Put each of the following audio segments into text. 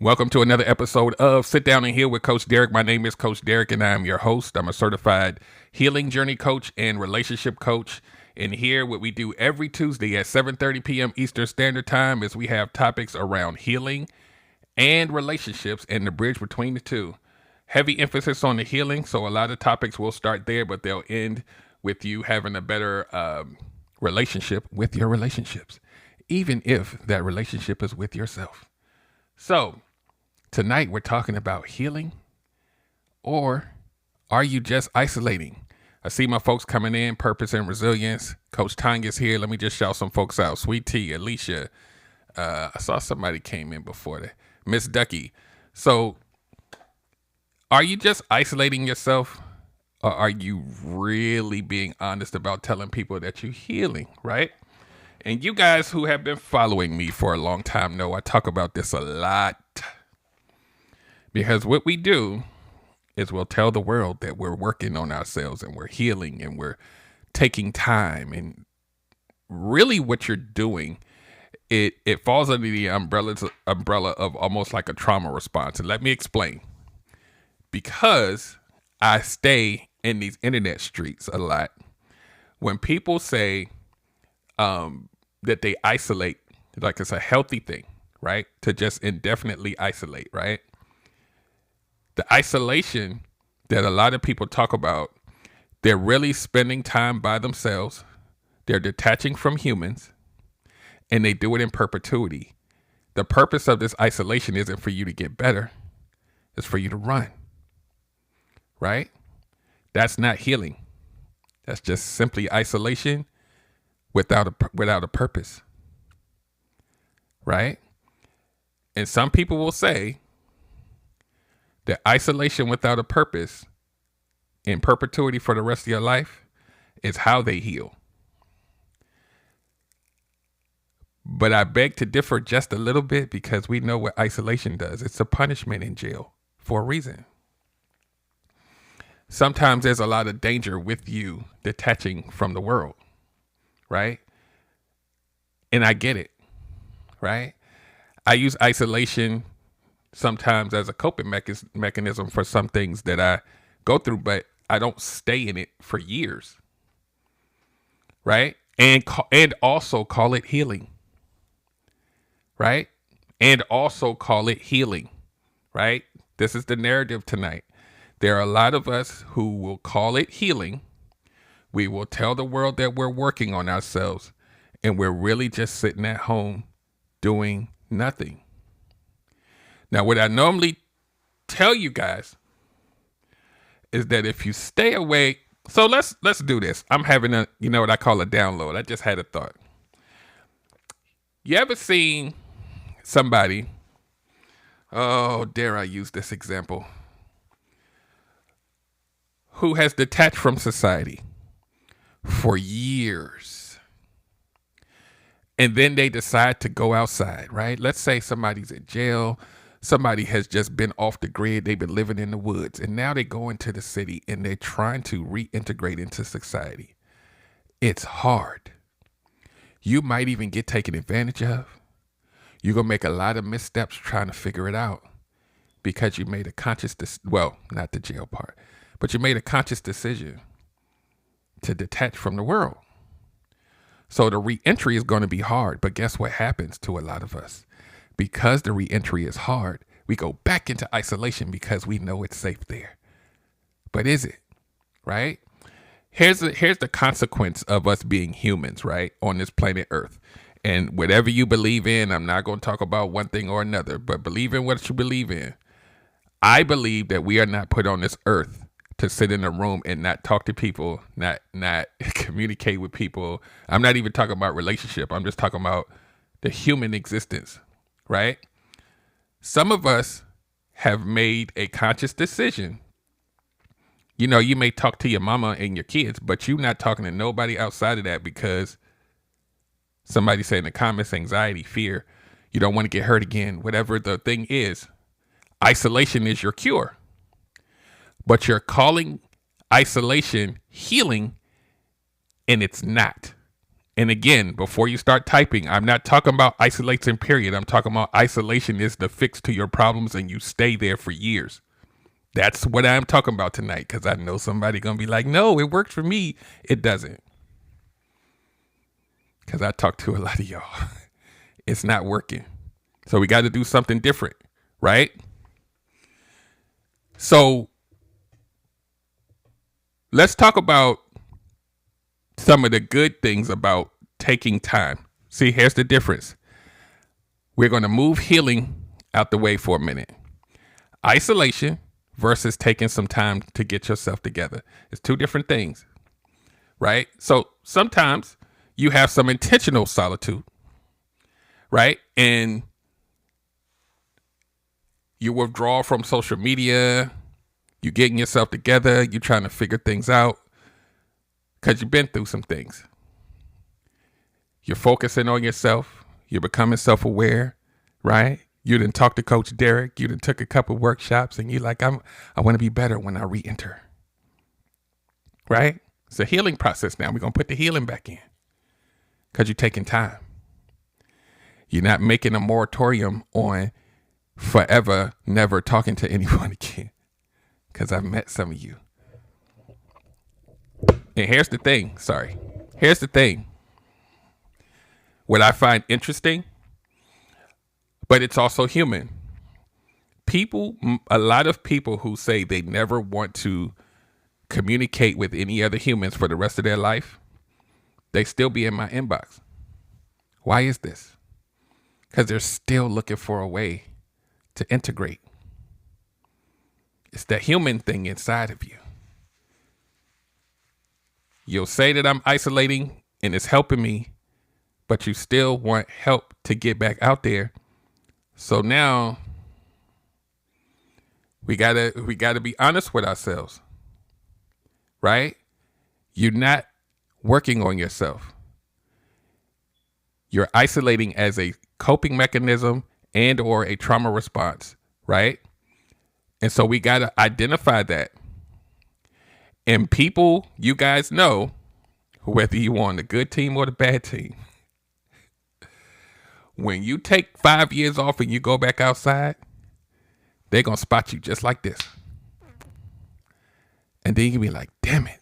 Welcome to another episode of Sit Down and Heal with Coach Derek. My name is Coach Derek and I am your host. I'm a certified healing journey coach and relationship coach. And here, what we do every Tuesday at 7:30 p.m. Eastern Standard Time is we have topics around healing and relationships and the bridge between the two. Heavy emphasis on the healing, so a lot of topics will start there, but they'll end with you having a better relationship with your relationships, even if that relationship is with yourself. So, tonight we're talking about healing, or are you just isolating? I see my folks coming in, Purpose and Resilience. Coach Tanya's here. Let me just shout some folks out. Sweet Tea, Alicia. I saw somebody came in before that. Miss Ducky. So, are you just isolating yourself, or are you really being honest about telling people that you're healing, right? And you guys who have been following me for a long time know I talk about this a lot. Because what we do is we'll tell the world that we're working on ourselves and we're healing and we're taking time. And really what you're doing, it falls under the umbrella of almost like a trauma response. And let me explain. Because I stay in these internet streets a lot, when people say that they isolate, like it's a healthy thing, right? To just indefinitely isolate, right? The isolation that a lot of people talk about, they're really spending time by themselves. They're detaching from humans, and they do it in perpetuity. The purpose of this isolation isn't for you to get better. It's for you to run, right? That's not healing. That's just simply isolation without a purpose, right? And some people will say that isolation without a purpose in perpetuity for the rest of your life is how they heal. But I beg to differ just a little bit, because we know what isolation does. It's a punishment in jail for a reason. Sometimes there's a lot of danger with you detaching from the world, right? And I get it, right? I use isolation sometimes as a coping mechanism for some things that I go through, but I don't stay in it for years, right? And also call it healing, right? And also call it healing, right? This is the narrative tonight. There are a lot of us who will call it healing. We will tell the world that we're working on ourselves, and we're really just sitting at home doing nothing. Now, what I normally tell you guys is that if you stay away, so let's do this. I'm having what I call a download. I just had a thought. You ever seen somebody, dare I use this example, who has detached from society for years, and then they decide to go outside, right? Let's say somebody's in jail. Somebody has just been off the grid. They've been living in the woods, and now they go into the city and they're trying to reintegrate into society. It's hard. You might even get taken advantage of. You're going to make a lot of missteps trying to figure it out, because you made a conscious, not the jail part, but you made a conscious decision to detach from the world. So the reentry is going to be hard, but guess what happens to a lot of us? Because the reentry is hard, we go back into isolation because we know it's safe there. But is it, right? Here's the consequence of us being humans, right, on this planet Earth. And whatever you believe in, I'm not going to talk about one thing or another, but believe in what you believe in. I believe that we are not put on this earth to sit in a room and not talk to people, not communicate with people. I'm not even talking about relationship. I'm just talking about the human existence, right? Some of us have made a conscious decision. You know, you may talk to your mama and your kids, but you're not talking to nobody outside of that, because somebody said in the comments, anxiety, fear, you don't want to get hurt again, whatever the thing is. Isolation is your cure. But you're calling isolation healing, and it's not. And again, before you start typing, I'm not talking about isolation, period. I'm talking about isolation is the fix to your problems and you stay there for years. That's what I'm talking about tonight, because I know somebody going to be like, no, it worked for me. It doesn't. Because I talk to a lot of y'all. It's not working. So we got to do something different, right? So let's talk about some of the good things about taking time. See, here's the difference. We're going to move healing out the way for a minute. Isolation versus taking some time to get yourself together. It's two different things, right? So sometimes you have some intentional solitude, right? And you withdraw from social media, you getting yourself together, you trying to figure things out because you've been through some things. You're focusing on yourself. You're becoming self-aware, right? You done talked to Coach Derek. You done took a couple workshops and you're like, I want to be better when I re-enter, right? It's a healing process now. We're going to put the healing back in because you're taking time. You're not making a moratorium on forever never talking to anyone again, because I've met some of you. And here's the thing. Here's the thing. What I find interesting, but it's also human. A lot of people who say they never want to communicate with any other humans for the rest of their life, they still be in my inbox. Why is this? Because they're still looking for a way to integrate. It's the human thing inside of you. You'll say that I'm isolating and it's helping me, but you still want help to get back out there. So now we gotta be honest with ourselves, right? You're not working on yourself. You're isolating as a coping mechanism and or a trauma response, right? And so we got to identify that. And people, you guys know, whether you're on the good team or the bad team, when you take 5 years off and you go back outside, they're going to spot you just like this. And then you can be like, damn it.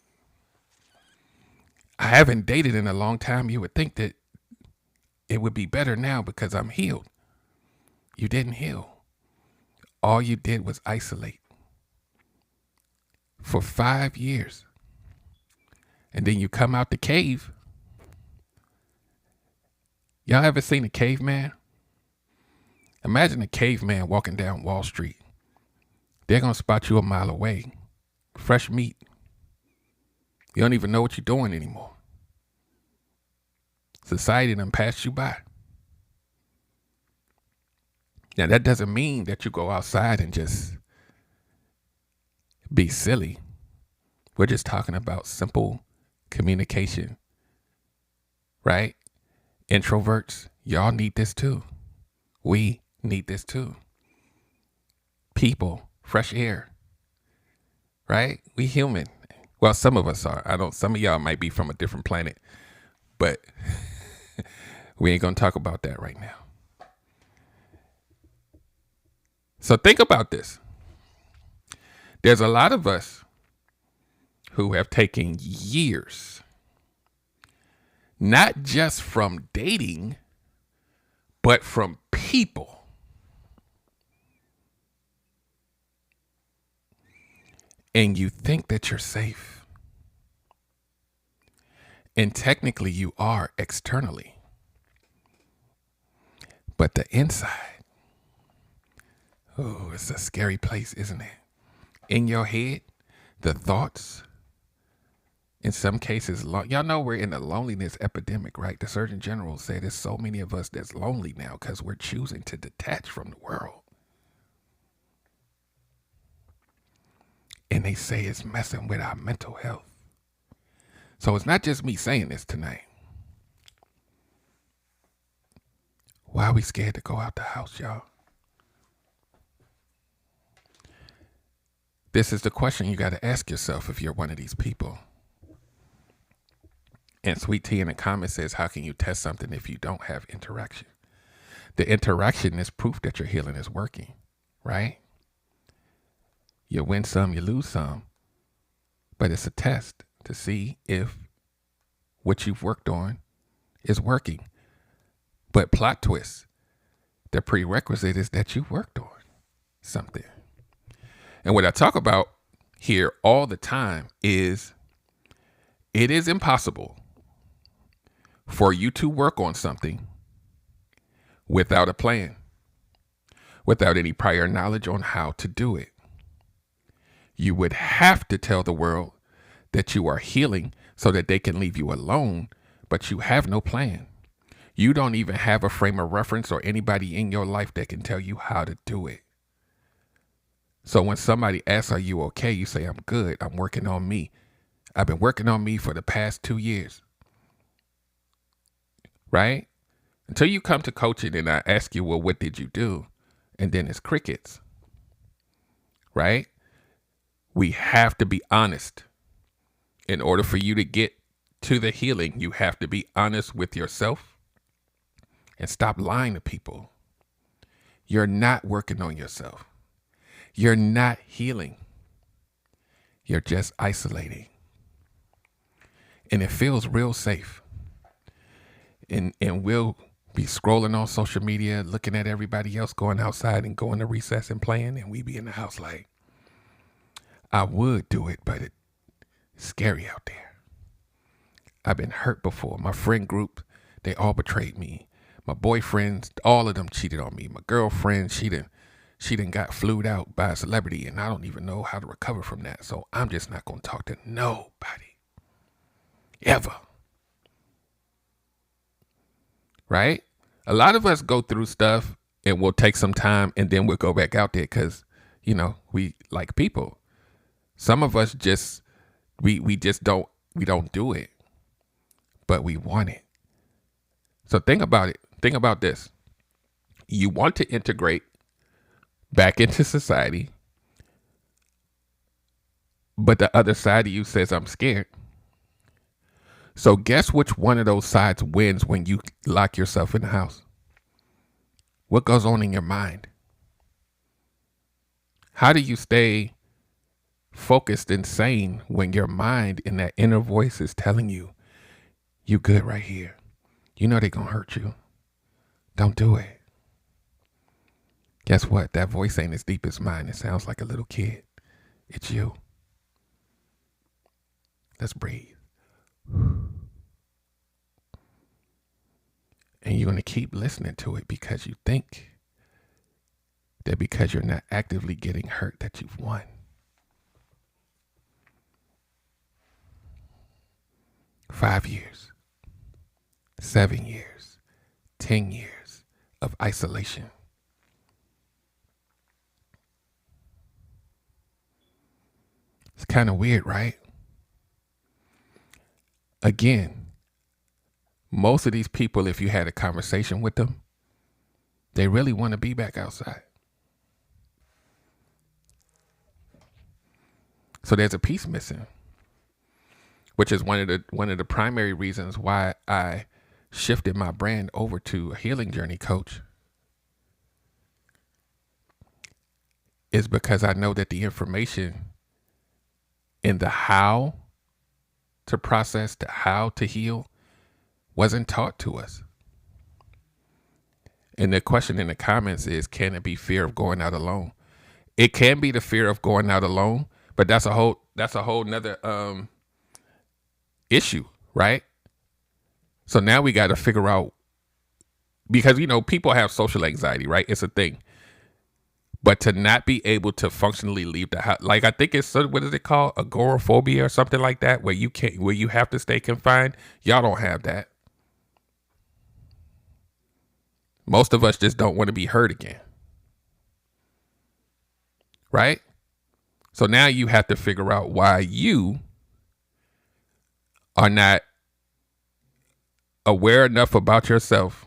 I haven't dated in a long time. You would think that it would be better now because I'm healed. You didn't heal. All you did was isolate for 5 years. And then you come out the cave. Y'all ever seen a caveman? Imagine a caveman walking down Wall Street. They're going to spot you a mile away. Fresh meat. You don't even know what you're doing anymore. Society done passed you by. Now, that doesn't mean that you go outside and just be silly. We're just talking about simple communication, right? Introverts, y'all need this too. We need this too. People, fresh air, right? We human. Well, some of us are. Some of y'all might be from a different planet, but we ain't gonna talk about that right now. So think about this. There's a lot of us who have taken years, not just from dating, but from people. And you think that you're safe. And technically you are externally. But the inside, oh, it's a scary place, isn't it? In your head, the thoughts, in some cases, y'all know we're in a loneliness epidemic, right? The Surgeon General said there's so many of us that's lonely now because we're choosing to detach from the world. And they say it's messing with our mental health. So it's not just me saying this tonight. Why are we scared to go out the house, y'all? This is the question you got to ask yourself if you're one of these people. And Sweet Tea in the comments says, how can you test something if you don't have interaction? The interaction is proof that your healing is working, right? You win some, you lose some. But it's a test to see if what you've worked on is working. But plot twist, the prerequisite is that you worked on something. And what I talk about here all the time is it is impossible for you to work on something without a plan, without any prior knowledge on how to do it. You would have to tell the world that you are healing so that they can leave you alone, but you have no plan. You don't even have a frame of reference or anybody in your life that can tell you how to do it. So when somebody asks, are you okay? You say, I'm good. I'm working on me. I've been working on me for the past 2 years. Right? Until you come to coaching and I ask you, well, what did you do? And then it's crickets. Right? We have to be honest. In order for you to get to the healing, you have to be honest with yourself and stop lying to people. You're not working on yourself. You're not healing. You're just isolating. And it feels real safe. And we'll be scrolling on social media, looking at everybody else going outside and going to recess and playing. And we be in the house like, I would do it, but it's scary out there. I've been hurt before. My friend group, they all betrayed me. My boyfriends, all of them cheated on me. My girlfriend, she done got flued out by a celebrity, and I don't even know how to recover from that. So I'm just not going to talk to nobody. Ever. Right? A lot of us go through stuff and we'll take some time and then we'll go back out there because, we like people. Some of us just, we don't do it, but we want it. So think about it. Think about this. You want to integrate back into society, but the other side of you says, I'm scared. So guess which one of those sides wins when you lock yourself in the house? What goes on in your mind? How do you stay focused and sane when your mind and that inner voice is telling you, you good right here. You know they're going to hurt you. Don't do it. Guess what? That voice ain't as deep as mine. It sounds like a little kid. It's you. Let's breathe. And you're going to keep listening to it because you think that because you're not actively getting hurt that you've won. Five years, 7 years, 10 years of isolation. It's kind of weird, right? Again, most of these people, if you had a conversation with them, they really want to be back outside. So there's a piece missing, which is one of the primary reasons why I shifted my brand over to a healing journey coach, is because I know that the information in the how to process, the how to heal, wasn't taught to us. And the question in the comments is, can it be fear of going out alone? It can be the fear of going out alone, but that's a whole nother issue, right? So now we got to figure out, because people have social anxiety, right? It's a thing. But to not be able to functionally leave the house, like I think it's, what is it called? Agoraphobia or something like that, where you have to stay confined. Y'all don't have that. Most of us just don't want to be hurt again. Right? So now you have to figure out why you are not aware enough about yourself,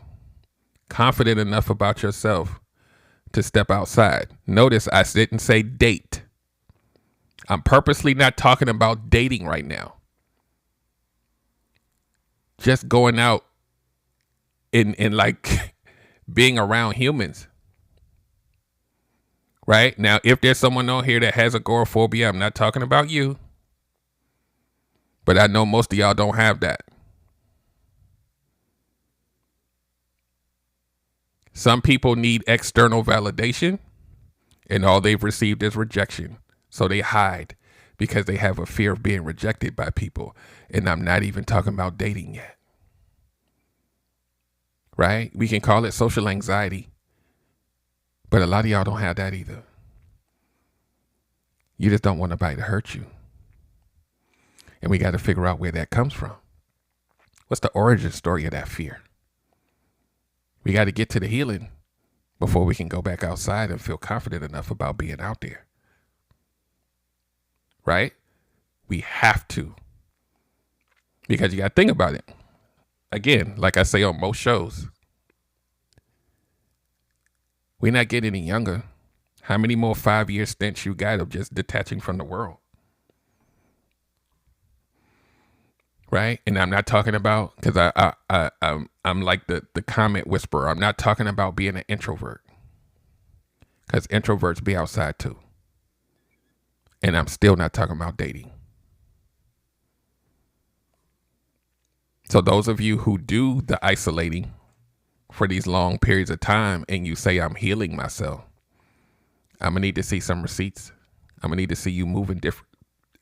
confident enough about yourself to step outside. Notice I didn't say date. I'm purposely not talking about dating right now. just going out and like being around humans. Right? Now, if there's someone on here that has agoraphobia, I'm not talking about you. But I know most of y'all don't have that. Some people need external validation, and all they've received is rejection. So they hide because they have a fear of being rejected by people. And I'm not even talking about dating yet. Right? We can call it social anxiety. But a lot of y'all don't have that either. You just don't want nobody to hurt you. And we got to figure out where that comes from. What's the origin story of that fear? We got to get to the healing before we can go back outside and feel confident enough about being out there. Right? We have to. Because you got to think about it. Again, like I say on most shows, we're not getting any younger. How many more 5-year stints you got of just detaching from the world? Right? And I'm not talking about, because I'm like the comment whisperer. I'm not talking about being an introvert, because introverts be outside too. And I'm still not talking about dating. So those of you who do the isolating for these long periods of time and you say, I'm healing myself, I'm going to need to see some receipts. I'm going to need to see you moving different.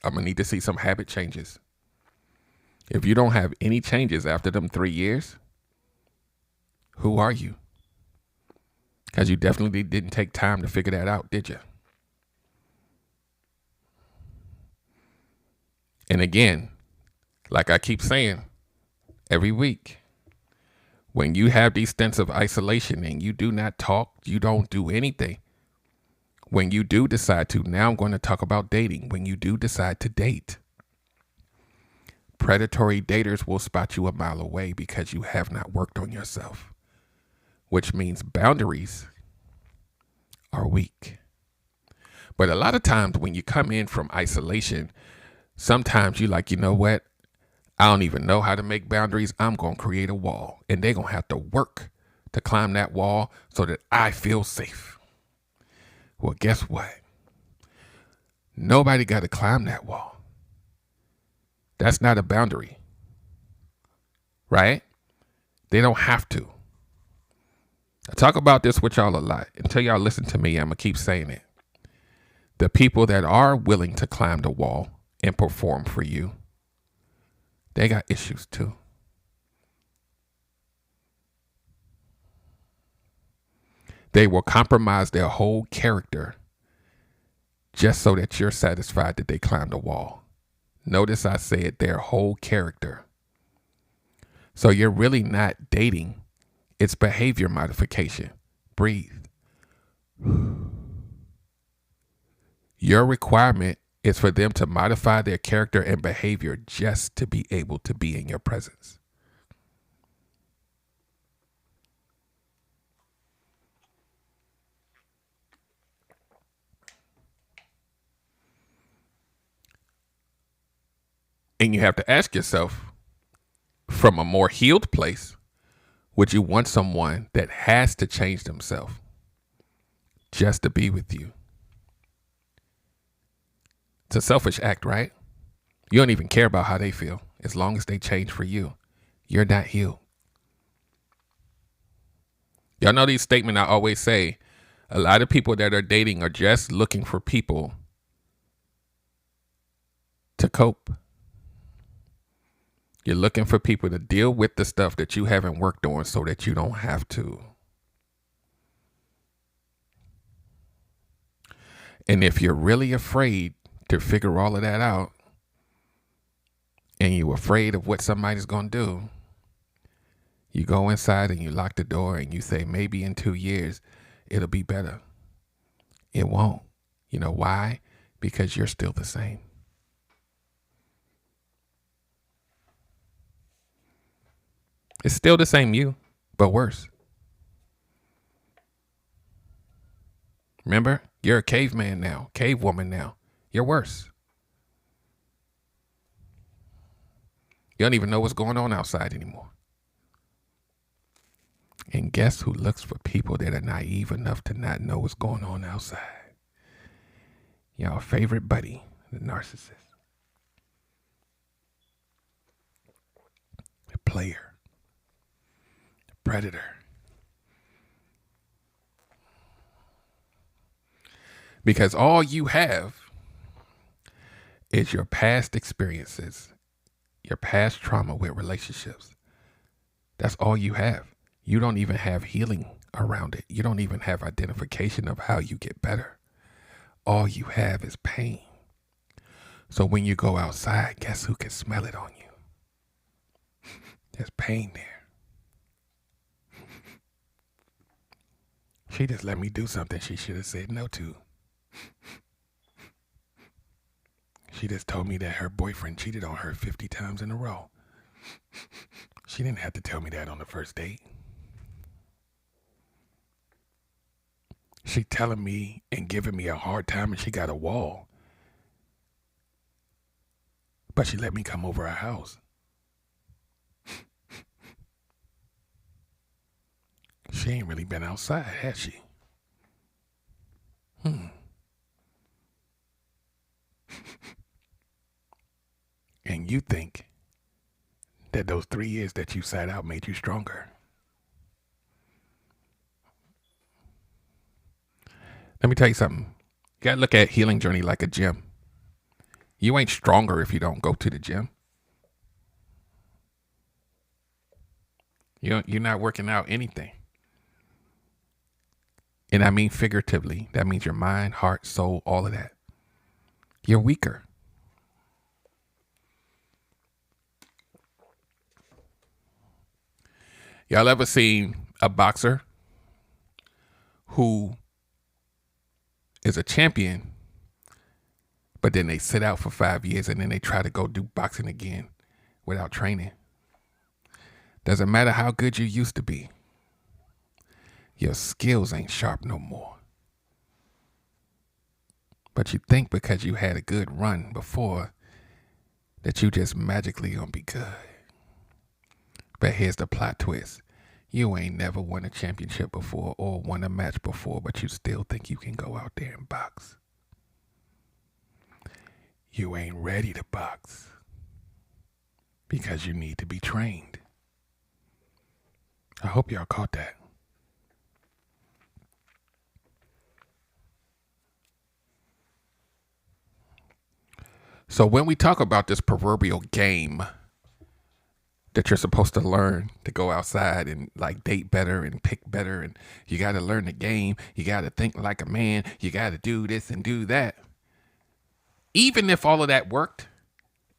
I'm going to need to see some habit changes. If you don't have any changes after them 3 years, who are you? Because you definitely didn't take time to figure that out, did you? And again, like I keep saying every week, when you have these stints of isolation and you do not talk, you don't do anything. When you do decide to, now I'm going to talk about dating. When you do decide to date, predatory daters will spot you a mile away because you have not worked on yourself, which means boundaries are weak. But a lot of times when you come in from isolation, sometimes you like, you know what? I don't even know how to make boundaries. I'm going to create a wall, and they're going to have to work to climb that wall so that I feel safe. Well, guess what? Nobody got to climb that wall. That's not a boundary, right? They don't have to. I talk about this with y'all a lot. Until y'all listen to me, I'm going to keep saying it. The people that are willing to climb the wall and perform for you, they got issues too. They will compromise their whole character just so that you're satisfied that they climbed the wall. Notice I said their whole character. So you're really not dating. It's behavior modification. Breathe. Your requirement is for them to modify their character and behavior just to be able to be in your presence. And you have to ask yourself, from a more healed place, would you want someone that has to change themselves just to be with you? It's a selfish act, right? You don't even care about how they feel. As long as they change for you, you're not healed. Y'all know these statements I always say. A lot of people that are dating are just looking for people to cope. You're looking for people to deal with the stuff that you haven't worked on so that you don't have to. And if you're really afraid to figure all of that out, and you're afraid of what somebody's going to do, you go inside and you lock the door and you say, maybe in 2 years, it'll be better. It won't. You know why? Because you're still the same. It's still the same you, but worse. Remember, you're a caveman now, cave woman now. You're worse. You don't even know what's going on outside anymore. And guess who looks for people that are naive enough to not know what's going on outside? Y'all favorite buddy, the narcissist. The player. The predator. Because all you have is your past experiences, your past trauma with relationships. That's all you have. You don't even have healing around it. You don't even have identification of how you get better. All you have is pain. So when you go outside, guess who can smell it on you? There's pain there. She just let me do something she should have said no to. She just told me that her boyfriend cheated on her 50 times in a row. She didn't have to tell me that on the first date. She telling me and giving me a hard time and she got a wall. But she let me come over her house. She ain't really been outside, has she? And you think that those 3 years that you sat out made you stronger. Let me tell you something. You gotta look at healing journey like a gym. You ain't stronger if you don't go to the gym. You're not working out anything. And I mean figuratively. That means your mind, heart, soul, all of that. You're weaker. Y'all ever seen a boxer who is a champion, but then they sit out for 5 years and then they try to go do boxing again without training? Doesn't matter how good you used to be. Your skills ain't sharp no more. But you think because you had a good run before that you just magically gonna be good. But here's the plot twist. You ain't never won a championship before or won a match before, but you still think you can go out there and box. You ain't ready to box because you need to be trained. I hope y'all caught that. So when we talk about this proverbial game that you're supposed to learn to go outside and like date better and pick better, and you got to learn the game, you got to think like a man, you got to do this and do that. Even if all of that worked,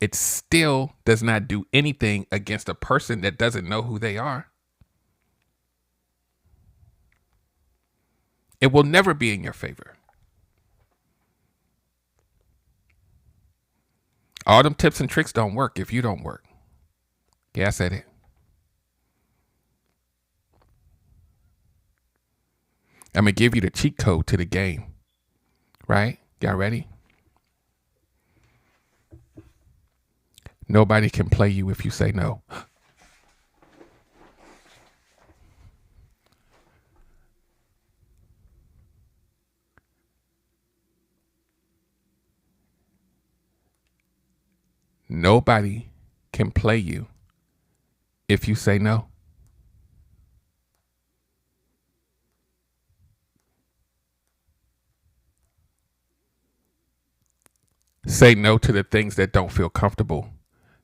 it still does not do anything against a person that doesn't know who they are. It will never be in your favor. All them tips and tricks don't work if you don't work. Yeah, I said it. I'm going to give you the cheat code to the game. Right? Y'all ready? Nobody can play you if you say no. Nobody can play you if you say no. Say no to the things that don't feel comfortable.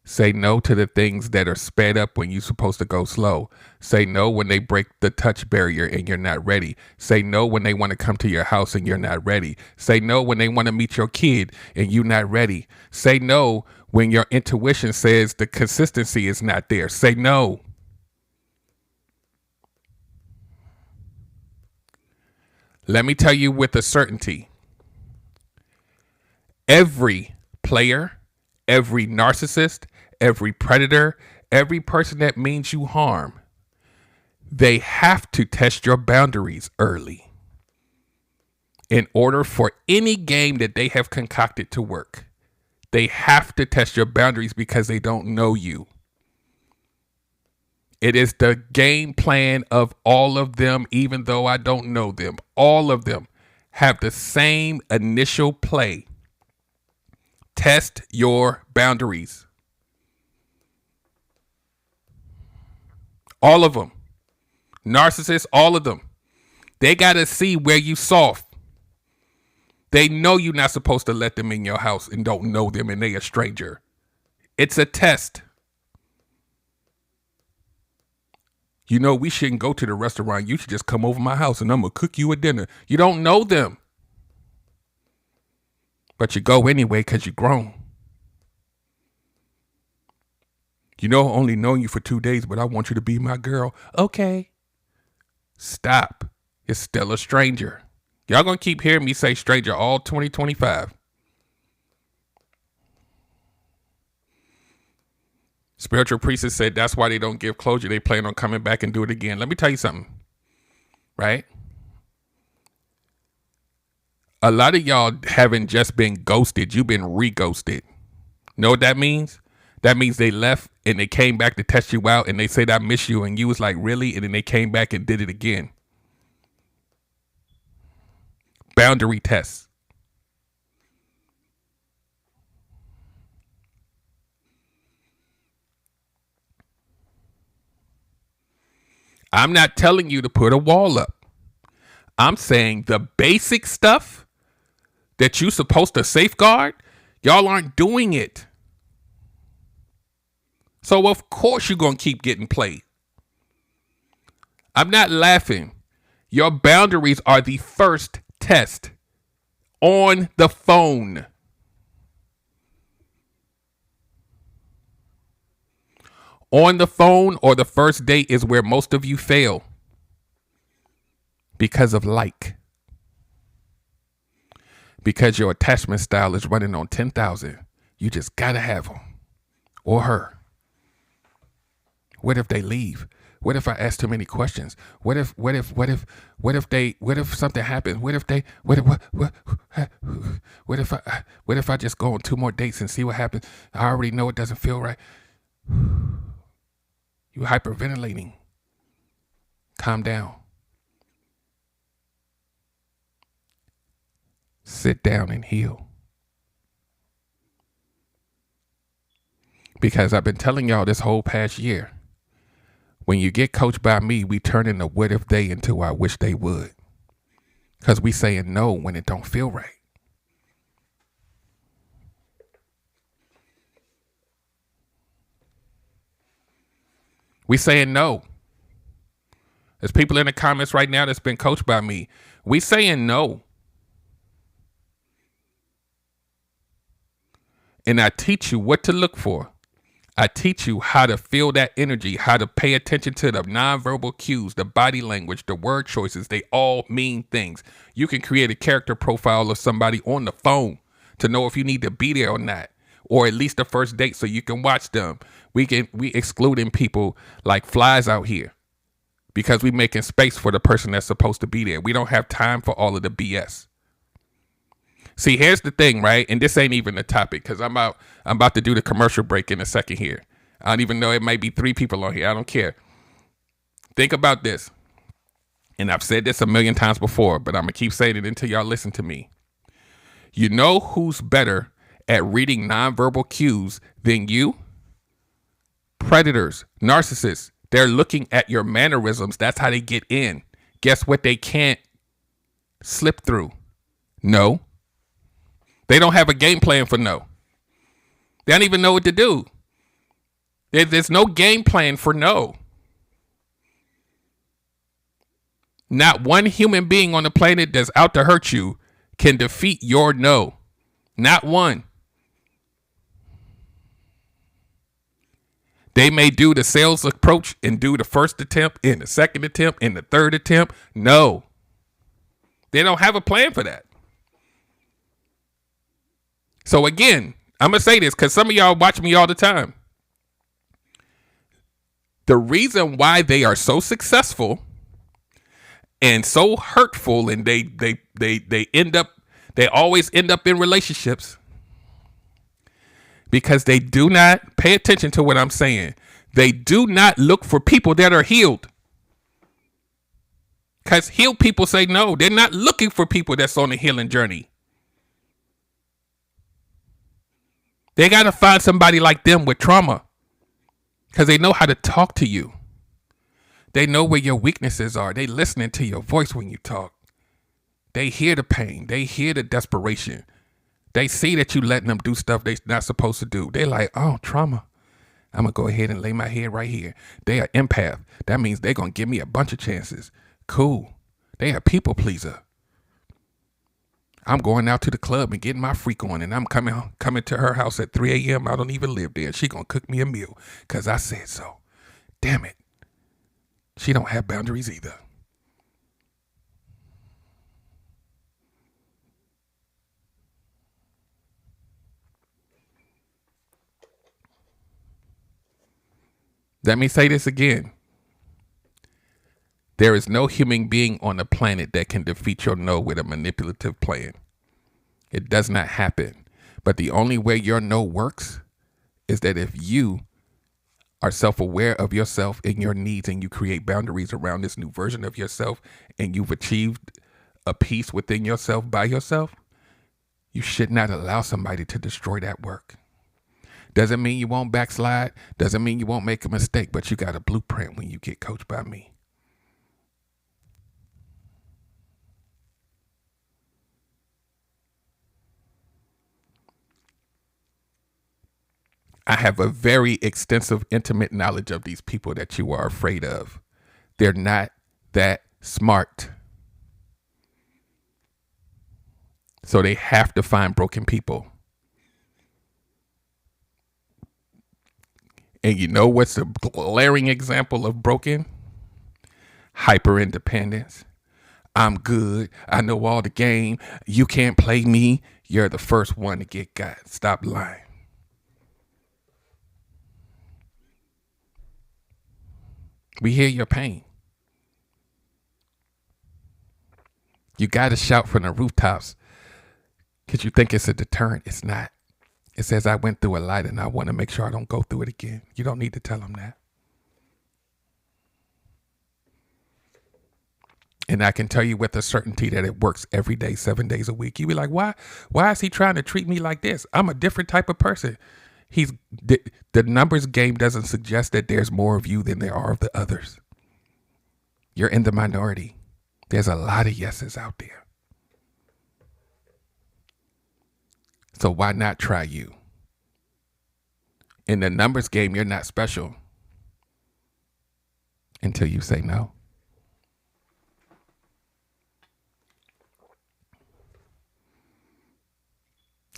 Say no to the things that are sped up when you're supposed to go slow. Say no when they break the touch barrier and you're not ready. Say no when they want to come to your house and you're not ready. Say no when they want to meet your kid and you're not ready. Say no when your intuition says the consistency is not there. Say no. Let me tell you with a certainty. Every player, every narcissist, every predator, every person that means you harm, they have to test your boundaries early in order for any game that they have concocted to work. They have to test your boundaries because they don't know you. It is the game plan of all of them, even though I don't know them. All of them have the same initial play. Test your boundaries. All of them. Narcissists, all of them. They got to see where you soft. They know you're not supposed to let them in your house and don't know them and they a stranger. It's a test. You know, we shouldn't go to the restaurant. You should just come over my house and I'm going to cook you a dinner. You don't know them. But you go anyway because you're grown. You know, I only known you for 2 days, but I want you to be my girl. Okay. Stop. You're still a stranger. Y'all going to keep hearing me say stranger all 2025. Spiritual priestess said that's why they don't give closure. They plan on coming back and do it again. Let me tell you something, right? A lot of y'all haven't just been ghosted. You've been re-ghosted. Know what that means? That means they left and they came back to test you out and they said, I miss you. And you was like, really? And then they came back and did it again. Boundary tests. I'm not telling you to put a wall up. I'm saying the basic stuff that you're supposed to safeguard, y'all aren't doing it. So of course you're going to keep getting played. I'm not laughing. Your boundaries are the first test on the phone. On the phone or the first date is where most of you fail because of because your attachment style is running on 10,000. You just got to have him or her. What if they leave? What if I ask too many questions? What if something happens? What if I just go on 2 more dates and see what happens? I already know it doesn't feel right. You hyperventilating. Calm down. Sit down and heal. Because I've been telling y'all this whole past year, when you get coached by me, we turn into what if they into I wish they would. Because we saying no when it don't feel right. We saying no. There's people in the comments right now that's been coached by me. We saying no. And I teach you what to look for. I teach you how to feel that energy, how to pay attention to the nonverbal cues, the body language, the word choices. They all mean things. You can create a character profile of somebody on the phone to know if you need to be there or not, or at least the first date so you can watch them. We excluding people like flies out here because we making space for the person that's supposed to be there. We don't have time for all of the BS. See, here's the thing, right? And this ain't even the topic because I'm about to do the commercial break in a second here. I don't even know. It might be 3 people on here. I don't care. Think about this. And I've said this a million times before, but I'm going to keep saying it until y'all listen to me. You know who's better at reading nonverbal cues than you? Predators, narcissists. They're looking at your mannerisms. That's how they get in. Guess what they can't slip through? No. They don't have a game plan for no. They don't even know what to do. There's no game plan for no. Not one human being on the planet that's out to hurt you can defeat your no. Not one. They may do the sales approach and do the first attempt and the second attempt and the third attempt. No. They don't have a plan for that. So again, I'm going to say this because some of y'all watch me all the time. The reason why they are so successful and so hurtful and they always end up in relationships because they do not pay attention to what I'm saying. They do not look for people that are healed. Because healed people say no. They're not looking for people that's on a healing journey. They got to find somebody like them with trauma. Because they know how to talk to you. They know where your weaknesses are. They listening to your voice when you talk. They hear the pain. They hear the desperation. They see that you letting them do stuff they're not supposed to do. They're like, oh, trauma. I'm going to go ahead and lay my head right here. They are empath. That means they're going to give me a bunch of chances. Cool. They a people pleaser. I'm going out to the club and getting my freak on, and I'm coming to her house at 3 a.m. I don't even live there. She going to cook me a meal because I said so. Damn it. She don't have boundaries either. Let me say this again. There is no human being on the planet that can defeat your no with a manipulative plan. It does not happen. But the only way your no works is that if you are self-aware of yourself and your needs and you create boundaries around this new version of yourself and you've achieved a peace within yourself by yourself, you should not allow somebody to destroy that work. Doesn't mean you won't backslide. Doesn't mean you won't make a mistake, but you got a blueprint when you get coached by me. I have a very extensive, intimate knowledge of these people that you are afraid of. They're not that smart. So they have to find broken people. And you know what's a glaring example of broken? Hyper independence. I'm good. I know all the game. You can't play me. You're the first one to get got. Stop lying. We hear your pain. You got to shout from the rooftops because you think it's a deterrent. It's not. It says I went through a lot and I want to make sure I don't go through it again. You don't need to tell them that. And I can tell you with a certainty that it works every day, 7 days a week. You be like, why is he trying to treat me like this? I'm a different type of person. The numbers game doesn't suggest that there's more of you than there are of the others. You're in the minority. There's a lot of yeses out there. So why not try you? In the numbers game, you're not special until you say no.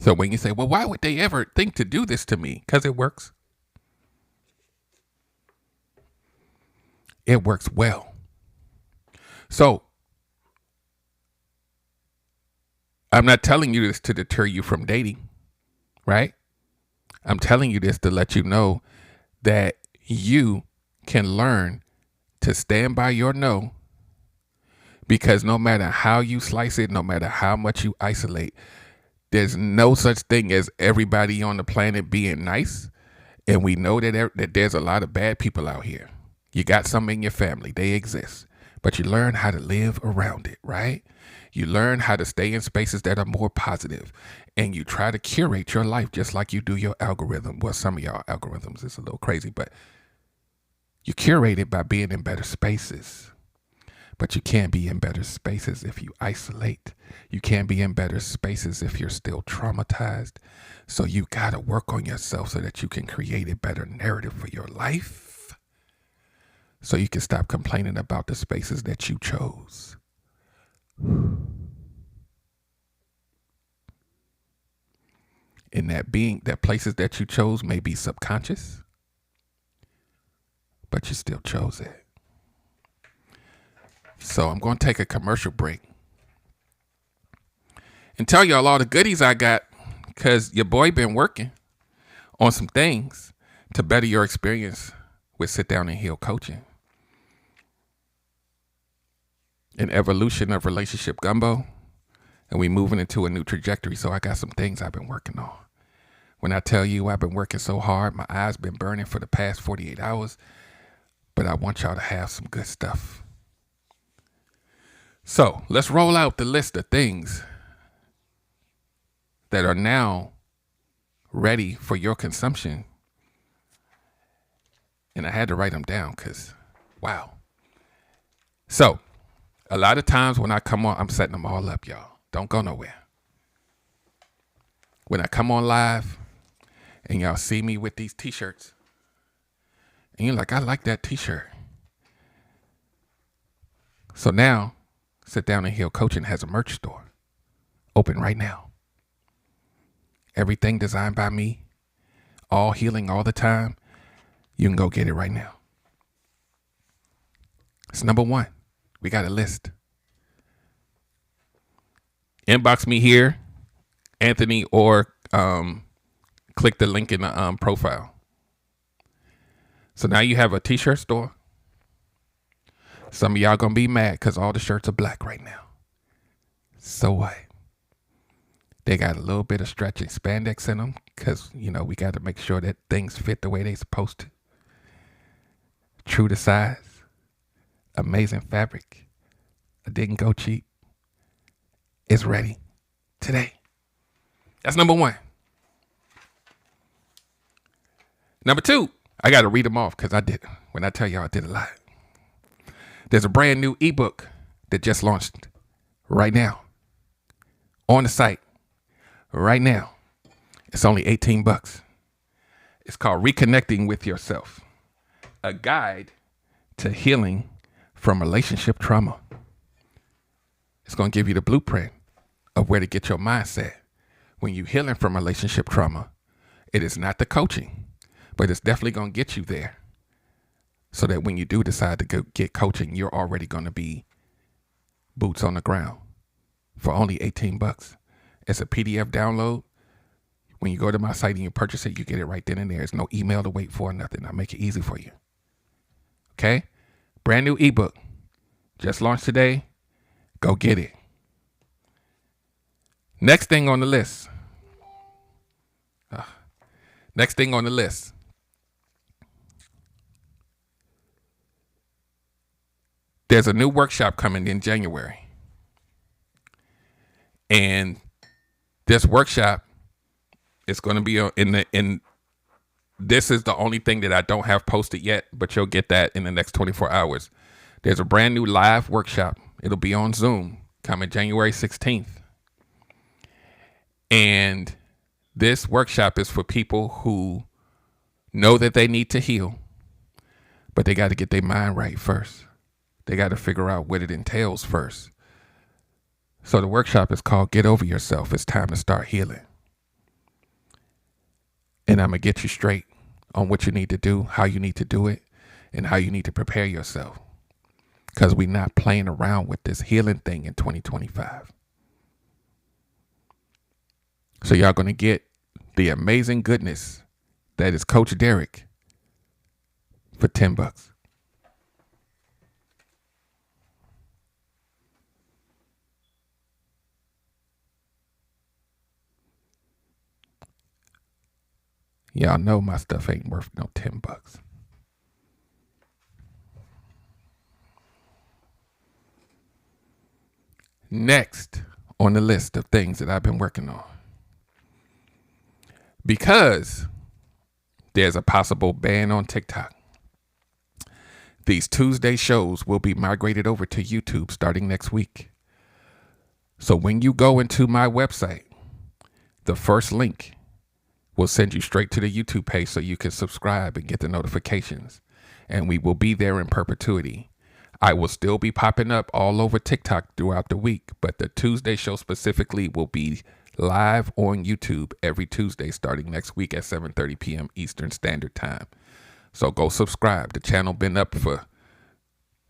So when you say, well, why would they ever think to do this to me? Because it works. It works well. So I'm not telling you this to deter you from dating, right? I'm telling you this to let you know that you can learn to stand by your no, because no matter how you slice it, no matter how much you isolate, there's no such thing as everybody on the planet being nice. And we know that there's a lot of bad people out here. You got some in your family. They exist. But you learn how to live around it, right? You learn how to stay in spaces that are more positive. And you try to curate your life just like you do your algorithm. Well, some of y'all algorithms is a little crazy, but you curate it by being in better spaces. But you can't be in better spaces if you isolate. You can't be in better spaces if you're still traumatized. So you got to work on yourself so that you can create a better narrative for your life. So you can stop complaining about the spaces that you chose. And that places that you chose may be subconscious, but you still chose it. So I'm going to take a commercial break and tell y'all all the goodies I got, because your boy been working on some things to better your experience with Sit Down and Heal coaching. An evolution of relationship gumbo, and we moving into a new trajectory. So I got some things I've been working on. When I tell you I've been working so hard, my eyes been burning for the past 48 hours, but I want y'all to have some good stuff. So let's roll out the list of things that are now ready for your consumption. And I had to write them down because, wow. So a lot of times when I come on, I'm setting them all up, y'all. Don't go nowhere. When I come on live and y'all see me with these t-shirts, and you're like, I like that t-shirt. So now, Sit Down and Heal Coaching has a merch store open right now. Everything designed by me, all healing all the time. You can go get it right now. It's number one. We got a list. Inbox me here, Anthony, or click the link in the profile. So now you have a t-shirt store. Some of y'all gonna be mad because all the shirts are black right now. So what? They got a little bit of stretching spandex in them because, we got to make sure that things fit the way they supposed to. True to size. Amazing fabric. I didn't go cheap. It's ready today. That's number one. Number two, I got to read them off because I did. When I tell y'all I did a lot. There's a brand new ebook that just launched right now on the site right now. It's only $18. It's called Reconnecting with Yourself, a guide to healing from relationship trauma. It's going to give you the blueprint of where to get your mindset when you're healing from relationship trauma. It is not the coaching, but it's definitely going to get you there so that when you do decide to go get coaching, you're already going to be boots on the ground for only $18. It's a PDF download. When you go to my site and you purchase it, you get it right then and there. There's no email to wait for, nothing. I'll make it easy for you. Okay? Brand new ebook. Just launched today. Go get it. Next thing on the list. There's a new workshop coming in January. And this workshop is going to be this is the only thing that I don't have posted yet, but you'll get that in the next 24 hours. There's a brand new live workshop. It'll be on Zoom coming January 16th. And this workshop is for people who know that they need to heal, but they got to get their mind right first. They got to figure out what it entails first. So the workshop is called Get Over Yourself. It's time to start healing. And I'm going to get you straight on what you need to do, how you need to do it, and how you need to prepare yourself. Because we're not playing around with this healing thing in 2025. So y'all going to get the amazing goodness that is Coach Derek for $10. Y'all know my stuff ain't worth no $10. Next on the list of things that I've been working on. Because there's a possible ban on TikTok, these Tuesday shows will be migrated over to YouTube starting next week. So when you go into my website, the first link will send you straight to the YouTube page so you can subscribe and get the notifications. And we will be there in perpetuity. I will still be popping up all over TikTok throughout the week, but the Tuesday show specifically will be live on YouTube every Tuesday starting next week at 7:30 p.m. Eastern Standard Time. So go subscribe. The channel been up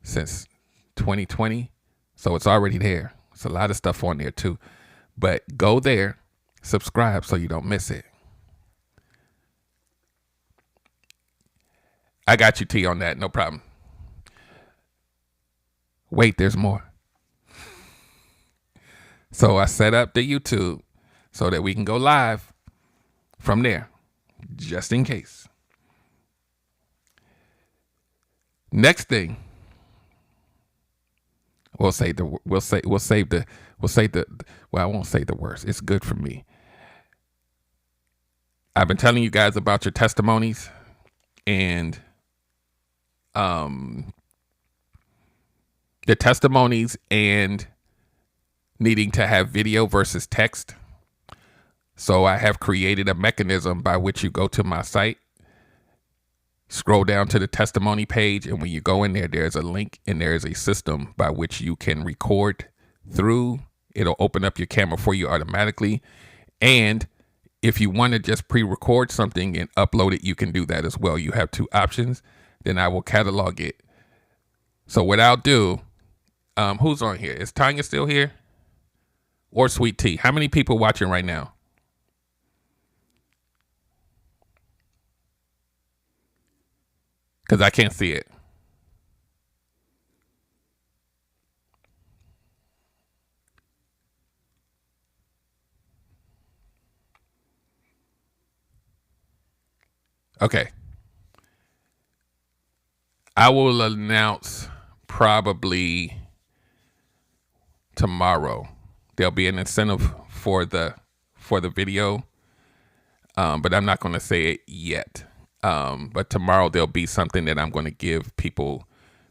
since 2020, so it's already there. It's a lot of stuff on there too. But go there, subscribe so you don't miss it. I got you, T, on that. No problem. Wait, there's more. So I set up the YouTube so that we can go live from there, just in case. Next thing, I won't say the worst. It's good for me. I've been telling you guys about your testimonies and the testimonies and needing to have video versus text. So I have created a mechanism by which you go to my site, scroll down to the testimony page, and when you go in there, there's a link and there's a system by which you can record through. It'll open up your camera for you automatically. And if you want to just pre-record something and upload it, you can do that as well. You have two options. Then I will catalog it. So what I'll do, who's on here? Is Tanya still here? Or Sweet Tea? How many people watching right now? Because I can't see it. Okay. I will announce probably tomorrow. There'll be an incentive for the video, but I'm not going to say it yet. But tomorrow there'll be something that I'm going to give people,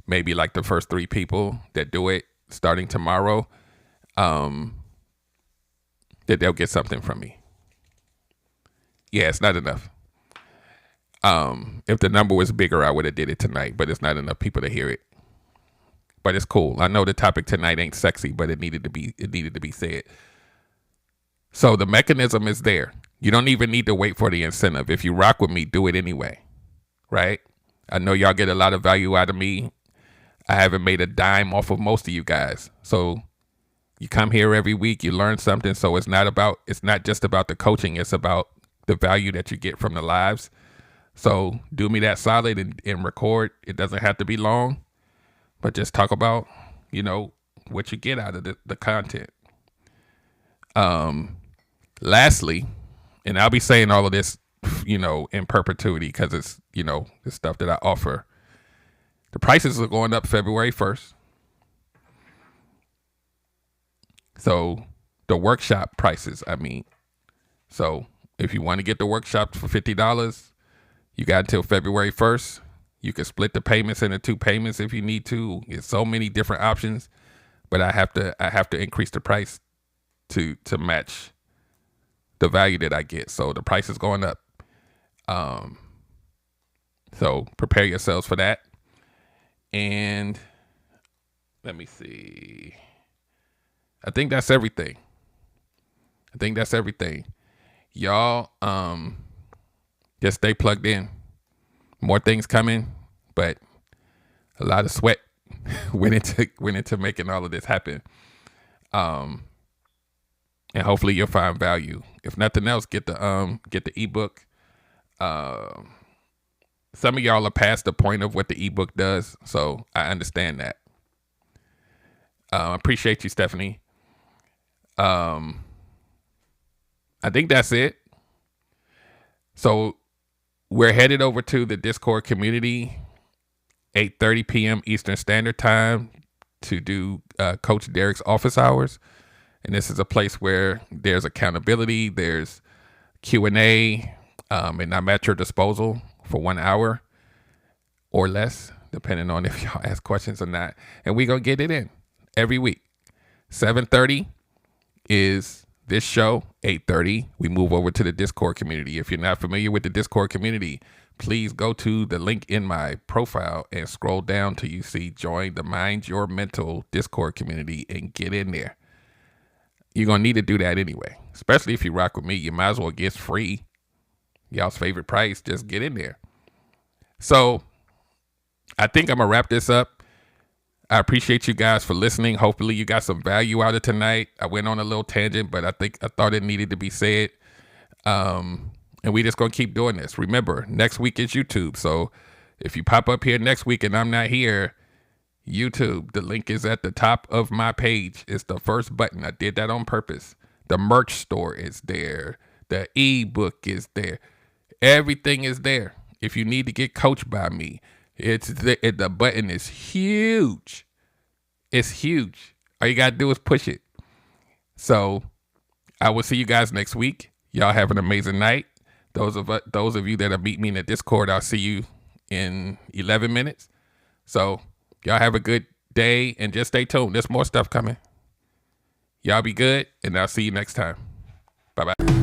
maybe like the first 3 people that do it starting tomorrow, that they'll get something from me. Yeah, it's not enough. If the number was bigger, I would have did it tonight, but it's not enough people to hear it. But it's cool. I know the topic tonight ain't sexy, but it needed to be said. So the mechanism is there. You don't even need to wait for the incentive. If you rock with me, do it anyway. Right? I know y'all get a lot of value out of me. I haven't made a dime off of most of you guys. So you come here every week, you learn something. So it's not just about the coaching. It's about the value that you get from the lives. So do me that solid and record. It doesn't have to be long, but just talk about, what you get out of the content. Lastly, and I'll be saying all of this, in perpetuity because it's, the stuff that I offer. The prices are going up February 1st. So the workshop prices, So if you want to get the workshop for $50, you got until February 1st. You can split the payments into 2 payments if you need to. There's so many different options, but I have to increase the price to match the value that I get. So the price is going up. So prepare yourselves for that. And let me see. I think that's everything. Y'all, just stay plugged in. More things coming, but a lot of sweat went into making all of this happen. And hopefully you'll find value. If nothing else, get the ebook. Some of y'all are past the point of what the ebook does, so I understand that. Appreciate you, Stephanie. I think that's it. So we're headed over to the Discord community, 8:30 p.m. Eastern Standard Time, to do Coach Derek's office hours. And this is a place where there's accountability, there's Q&A, and I'm at your disposal for 1 hour or less, depending on if y'all ask questions or not. And we're going to get it in every week. 7:30 is this show. 8:30, we move over to the Discord community. If you're not familiar with the Discord community, please go to the link in my profile and scroll down till you see join the Mind Your Mental Discord community and get in there. You're going to need to do that anyway, especially if you rock with me. You might as well get free. Y'all's favorite price. Just get in there. So I think I'm going to wrap this up. I appreciate you guys for listening. Hopefully you got some value out of tonight. I went on a little tangent, but I thought it needed to be said. And we just going to keep doing this. Remember, next week is YouTube. So if you pop up here next week and I'm not here, YouTube, the link is at the top of my page. It's the first button. I did that on purpose. The merch store is there. The ebook is there. Everything is there. If you need to get coached by me, the button is huge. It's huge. All you gotta do is push it. So I will see you guys next week. Y'all have an amazing night. Those of you that are meet me in the Discord, I'll see you in 11 minutes. So y'all have a good day and just stay tuned. There's more stuff coming. Y'all be good, and I'll see you next time. Bye-bye.